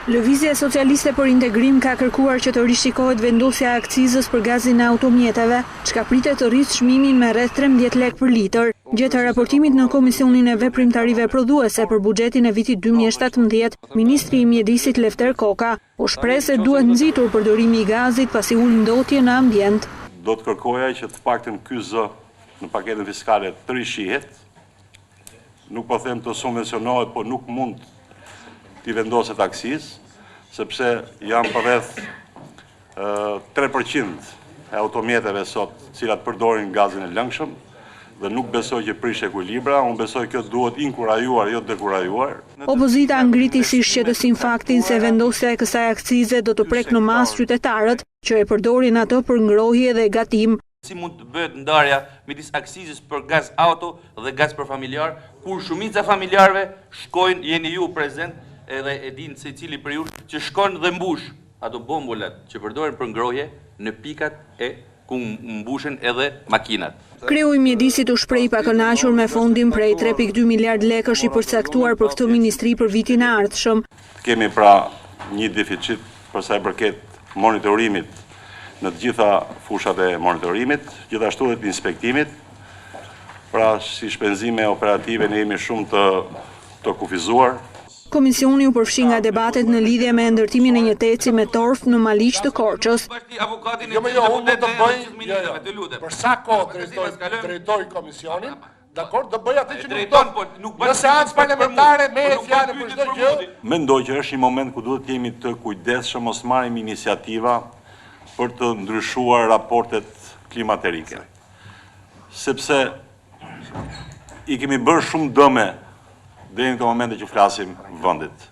Lëvizja socialiste për integrim ka kërkuar që të rishikohet vendosja e akcizës për gazin e automjeteve, çka pritet të rrisë çmimin me rreth 13 lekë për litër. Gjatë raportimit në Komisionin e Veprimtarive Prodhuese për buxhetin e vitit 2017, Ministri i Mjedisit Lefter Koka u shpreh se duhet nxitur përdorimi i gazit pasi ul ndotje në ambient. Do të kërkoja që të paktën ky zë në paketën fiskale të rishihet. Nuk po them të subvencionohet, po nuk mund t'i vendoset akcizë, sepse janë përreth 3% e automjeteve sot cilat përdorin gazin e lëngshëm dhe nuk besoj që prish ekuilibra, unë besoj kjo duhet inkurajuar, jo dekurajuar. Opozita ngriti si shqetësim faktin se vendosja e kësaj akcize do të prek në masë qytetarët që e përdorin ato për ngrohje dhe gatim. Si mund të bëhet ndarja midis akcizës për gaz auto dhe gaz për familjar, kur shumica familjarëve shkojnë, jeni ju prezent, edhe e dinë se cili për ju që shkon dhe mbush ato bombolat që përdoren për ngrohje në pikat e ku mbushen edhe makinat. Kreu i Mjedisit u shpreh i pakënaqur me fondin prej 3.2 miliard lekësh i përcaktuar për këtë ministri për vitin e ardhshëm. Kemi pra një deficit për sa i përket monitorimit në të gjitha fushat e monitorimit, gjithashtu dhe të inspektimit. Pra si shpenzime operative ne jemi shumë të kufizuar. Komisioni u përfshi nga debatet në lidhje me ndërtimin e një teci me torf në Maliq të Korçës. Për sa kohë drejtoj komisionin, dakor, do bëj atë që nuk do. Në seancë parlamentare me fjalë për çdo gjë. Mendoj që është një moment ku duhet të jemi të kujdesshëm, mos marrim iniciativa për të ndryshuar raportet klimaterike. Sepse i kemi bërë shumë dëme deri në këtë moment që flasim vendit.